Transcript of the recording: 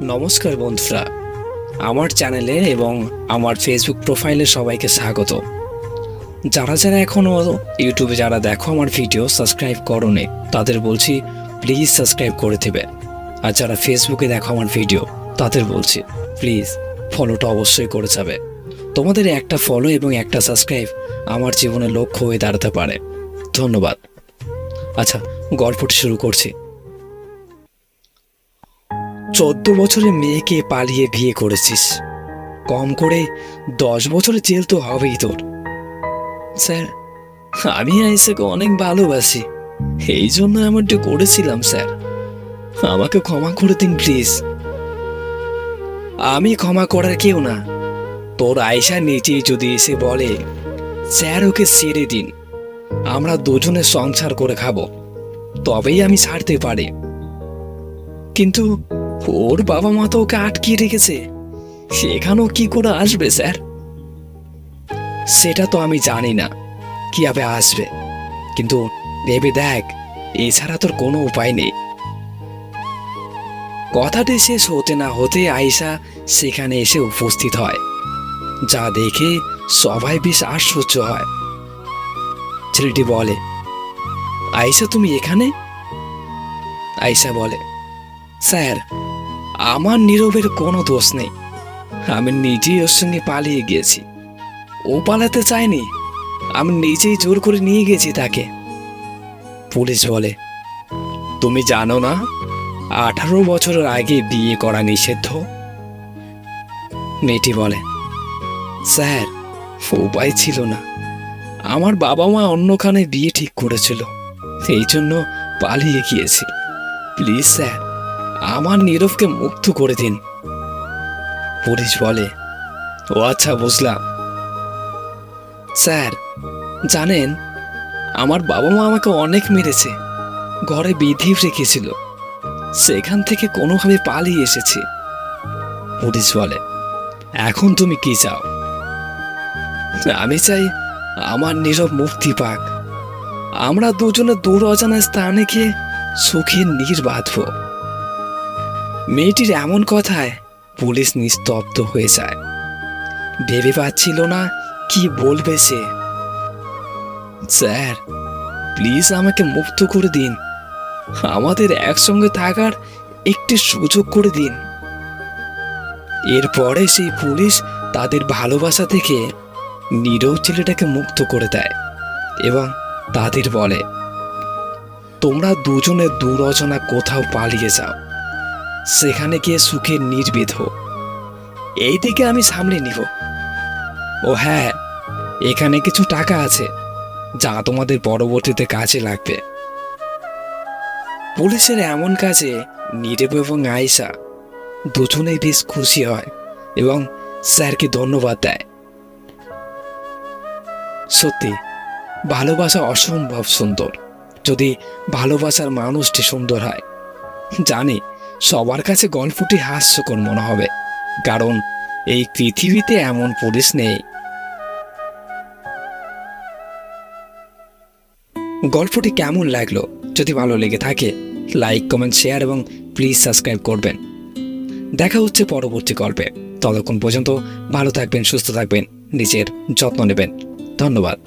নমস্কার বন্ধুরা, আমার চ্যানেলে এবং আমার ফেসবুক প্রোফাইলে সবাইকে স্বাগত। যারা যারা এখনও ইউটিউবে যারা দেখো আমার ভিডিও সাবস্ক্রাইব করোনি, তাদের বলছি প্লিজ সাবস্ক্রাইব করে দেবে। আর যারা ফেসবুকে দেখো আমার ভিডিও, তাদের বলছি প্লিজ ফলোটা অবশ্যই করে যাবে। তোমাদের একটা ফলো এবং একটা সাবস্ক্রাইব আমার জীবনের লক্ষ্য হয়ে দাঁড়াতে পারে। ধন্যবাদ। আচ্ছা, গল্পটি শুরু করছি। 14 বছরের মেয়েকে পালিয়ে বিয়ে করেছিস, কম করে 10 বছরের জেল তো হবেই তোর। স্যার, আমি আয়েশাকে অনেক ভালোবাসি, এই জন্য এমনটা করেছিলাম স্যার। আমাকে ক্ষমা করে দিন প্লিজ। আমি ক্ষমা করার কেউ না। তোর আয়েশা নিজেই যদি এসে বলে স্যার ওকে ছেড়ে দিন, আমরা দুজনে সংসার করে খাবো, তবেই আমি ছাড়তে পারি। কিন্তু ওর বাবা মা তো ওকে আটকিয়ে রেখেছে, সেখানেও কি করে আসবে স্যার? সেটা তো আমি জানি না কিভাবে আসবে, কিন্তু ভেবে দেখ, এছাড়া তোর কোনো উপায় নেই। কথাটি শেষ হতে না হতে আয়েশা সেখানে এসে উপস্থিত হয়, যা দেখে সবাই বেশ আশ্চর্য হয়। ছেলেটি বলে, আয়েশা তুমি এখানে? আয়েশা বলে, স্যার, আমার নীরবের কোনো দোষ নেই, আমি নিজেই ওর সঙ্গে পালিয়ে গিয়েছি। ও পালাতে চায়নি, আমি নিজেই জোর করে নিয়ে গেছি তাকে। পুলিশ বলে, তুমি জানো না 18 বছরের আগে বিয়ে করা নিষিদ্ধ? মেয়েটি বলে, স্যার, উপায় ছিল না, আমার বাবা মা অন্যখানে বিয়ে ঠিক করেছিল, এই জন্য পালিয়ে গিয়েছি। প্লিজ স্যার, আমার নীরবকে মুক্ত করে দিন। পুলিশ বলে, ও আচ্ছা, বুঝলাম। স্যার, জানেন, আমার বাবা মা আমাকে অনেক মেরেছে, ঘরে বিধি রেখেছিল, সেখান থেকে কোনোভাবে পালিয়ে এসেছি। পুলিশ বলে, এখন তুমি কি চাও? আমি চাই আমার নীরব মুক্তি পাক, আমরা দুজনে দূর অজানা স্থানে গিয়ে সুখে নীর বাঁধব। মেয়েটির এমন কথায় পুলিশ নিস্তব্ধ হয়ে যায়, ভেবে পাচ্ছিল না কি বলবে সে। স্যার, প্লিজ আমাকে মুক্ত করে দিন, আমাদের একসঙ্গে থাকার একটি সুযোগ করে দিন। এরপরে সেই পুলিশ তাদের ভালোবাসা থেকে নীরব ছেলেটাকে মুক্ত করে দেয় এবং তাদের বলে, তোমরা দুজনে দূর অজানা কোথাও পালিয়ে যাও, সেখানে গিয়ে সুখে নির্বিধ। এইদিকে আমি সামলে নিব। ও হ্যাঁ, এখানে কিছু টাকা আছে যা তোমাদের পরবর্তীতে কাজে লাগবে। পুলিশের এমন কাজে নীরব এবং আয়েশা দুজনেই বেশ খুশি হয় এবং স্যারকে ধন্যবাদ দেয়। সত্যি, ভালোবাসা অসম্ভব সুন্দর যদি ভালোবাসার মানুষটি সুন্দর হয়। জানি সবার কাছে গল্পটি হাস্যকর মনে হবে, কারণ এই পৃথিবীতে এমন পুলিশ নেই। গল্পটি কেমন লাগলো? যদি ভালো লেগে থাকে লাইক, কমেন্ট, শেয়ার এবং প্লিজ সাবস্ক্রাইব করবেন। দেখা হচ্ছে পরবর্তী গল্পে। ততক্ষণ পর্যন্ত ভালো থাকবেন, সুস্থ থাকবেন, নিজের যত্ন নেবেন। ধন্যবাদ।